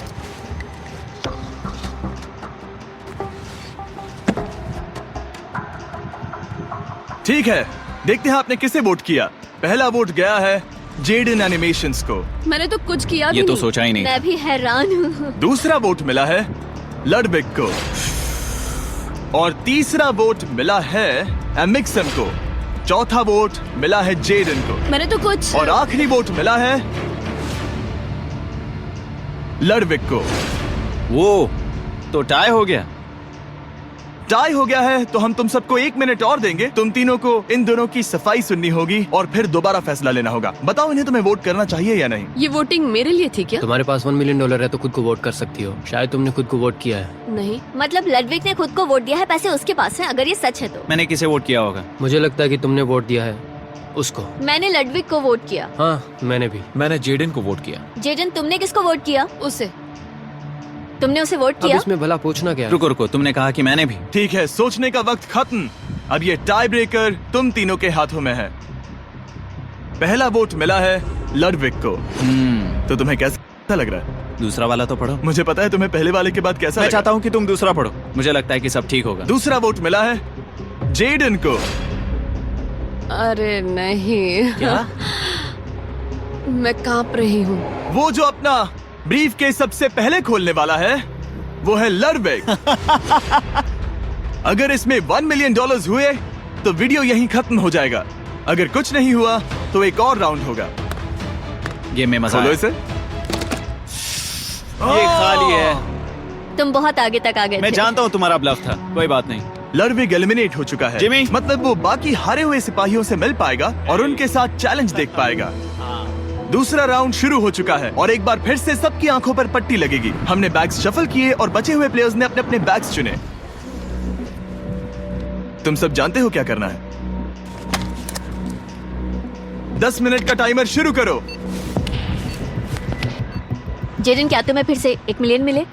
ठीक है, देखते हैं आपने किसे वोट किया। पहला वोट गया है जेडन एनिमेशंस को। मैंने तो कुछ किया भी ये तो नहीं। सोचा ही नहीं। मैं भी हैरान हूँ। दूसरा वोट मिला है लडविक को और तीसरा वोट मिला है एमिक्सन को। चौथा वोट मिला है जेडन को मैंने तो कुछ। और आखिरी वोट मिला है लडविक को। वो तो टाई हो गया। टाई हो गया है तो हम तुम सबको 1 मिनट और देंगे। तुम तीनों को इन दोनों की सफाई सुननी होगी और फिर दोबारा फैसला लेना होगा। बताओ इन्हें तुम्हें वोट करना चाहिए या नहीं। ये वोटिंग मेरे लिए थी क्या? तुम्हारे पास $1 मिलियन है तो खुद को वोट कर सकती हो। शायद तुमने खुद को वोट किया है। नहीं। मतलब लडविक ने खुद को वोट दिया है, पैसे उसके पास हैं। अगर ये सच है तो मैंने किसे वोट किया होगा? मुझे लगता है कि तुमने वोट दिया है उसको। मैंने लडविक को वोट किया। हाँ, मैंने भी। मैंने जेडन को वोट किया। जेडन, तुमने किसको वोट किया? उसे। तुमने उसे वोट अब किया? इसमें भला पूछना क्या है? रुको रुको, तुमने कहा कि मैंने भी। ठीक है, सोचने का वक्त खत्म। अब ये टाई ब्रेकर तुम तीनों के हाथों में है। पहला वोट मिला है लडविक को। तो तुम्हें कैसा लग रहा है? दूसरा वाला तो पढ़ो। मुझे पता है तुम्हें पहले वाले के बाद कैसा मैं लगा। चाहता हूँ कि तुम दूसरा पढ़ो। मुझे लगता है कि सब ठीक होगा। दूसरा वोट मिला है जेडन को। अरे नहीं। क्या? मैं कांप रही हूँ। वो जो अपना ब्रीफ केस सबसे पहले खोलने वाला है वो है लडविक। अगर इसमें $1 मिलियन हुए तो वीडियो यहीं खत्म हो जाएगा। अगर कुछ नहीं हुआ तो एक और राउंड होगा। गेम में मजा खोलो आया। इसे। ये खाली है। तुम बहुत आगे तक आ गए मैं थे। जानता हूँ तुम्हारा ब्लफ था, कोई बात नहीं। लडविक एलिमिनेट हो चुका है। जिमी। मतलब वो बाकी हारे हुए सिपाहियों से मिल पाएगा और उनके साथ चैलेंज देख पाएगा। दूसरा राउंड शुरू हो चुका है और एक बार फिर से सबकी आंखों पर पट्टी लगेगी। हमने बैग्स शफल किए और बचे हुए प्लेयर्स ने अपने अपने बैग्स चुने। तुम सब जानते हो क्या करना है। 10 मिनट का टाइमर शुरू करो। जेडन, क्या तुम्हें फिर से 1 मिलियन मिले?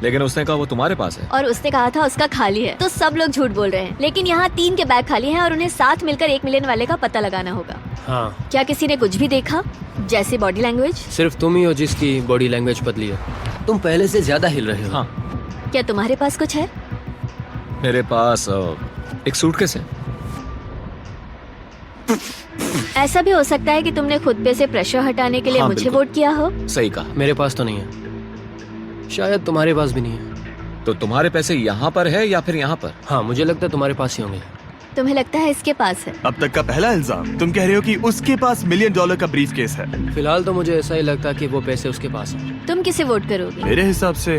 लेकिन उसने कहा वो तुम्हारे पास है। और उसने कहा था उसका खाली है। तो सब लोग झूठ बोल रहे हैं। लेकिन यहाँ 3 के बैग खाली हैं और उन्हें साथ मिलकर 1 मिलियन वाले का पता लगाना होगा। हाँ। क्या किसी ने कुछ भी देखा, जैसे बॉडी लैंग्वेज? सिर्फ तुम ही हो जिसकी बॉडी लैंग्वेज बदली है। तुम पहले से ज्यादा हिल रहे हो। हाँ। क्या तुम्हारे पास कुछ है? मेरे पास एक सूटकेस है। ऐसा भी हो सकता है कि तुमने खुद पे से प्रेशर हटाने के लिए हाँ, मुझे बिल्कुल। वोट किया हो। सही कहा। मेरे पास तो नहीं है। शायद तुम्हारे पास भी नहीं है। तो तुम्हारे पैसे यहाँ पर है या फिर यहाँ पर? हाँ, मुझे लगता है तुम्हारे पास ही होंगे। तुम्हें लगता है इसके पास है? अब तक का पहला इल्जाम। तुम कह रहे हो कि उसके पास $1 मिलियन का ब्रीफ केस है। फिलहाल तो मुझे ऐसा ही लगता है कि वो पैसे उसके पास हैं। तुम किसे वोट करोगे? मेरे हिसाब से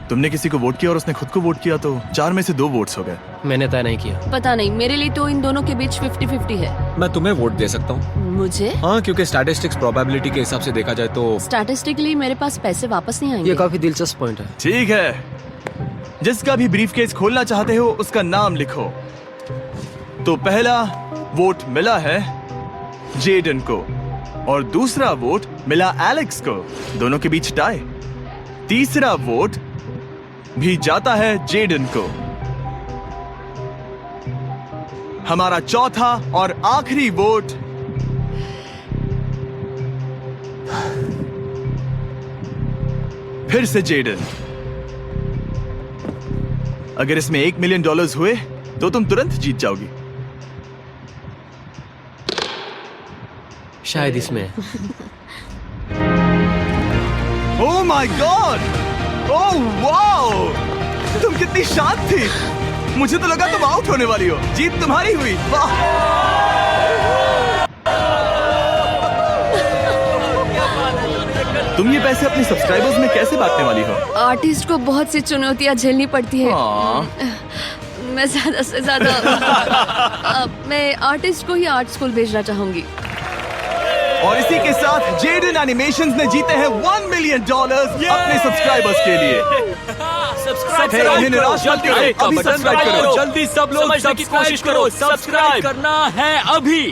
तुमने किसी को वोट किया और उसने खुद को वोट किया, तो 4 में से 2 वोट्स हो गए। मैंने तय नहीं किया। पता नहीं, मेरे लिए तो इन दोनों के बीच 50-50 है। मैं तुम्हें वोट दे सकता हूँ। मुझे? हाँ, क्योंकि स्टैटिस्टिक्स प्रोबेबिलिटी के हिसाब से देखा जाए तो स्टैटिस्टिकली मेरे पास पैसे वापस नहीं आएंगे। ये काफी दिलचस्प पॉइंट है। ठीक है, जिसका भी ब्रीफ केस खोलना चाहते हो उसका नाम लिखो। तो पहला वोट मिला है जेडन को और दूसरा वोट मिला एलेक्स को। दोनों के बीच टाई। तीसरा वोट भी जाता है जेडन को। हमारा चौथा और आखिरी वोट फिर से जेडन। अगर इसमें $1 मिलियन हुए तो तुम तुरंत जीत जाओगी। शायद इसमें। Oh my God! Oh wow! तुम कितनी शांत थी। मुझे तो लगा तुम आउट होने वाली हो। जीत तुम्हारी हुई। वाह! तुम ये पैसे अपने सब्सक्राइबर्स में कैसे बांटने वाली हो? आर्टिस्ट को बहुत सी चुनौतियाँ झेलनी पड़ती है। मैं ज्यादा से ज्यादा मैं आर्टिस्ट को ही आर्ट स्कूल भेजना चाहूंगी। और इसी के साथ जेडन एनिमेशंस ने जीते हैं $1 मिलियन अपने सब्सक्राइबर्स के लिए। सब्सक्राइब निराश मत करो, अभी सब्सक्राइब करो। जल्दी सब लोग समझने की कोशिश करो। सब्सक्राइब करना है अभी।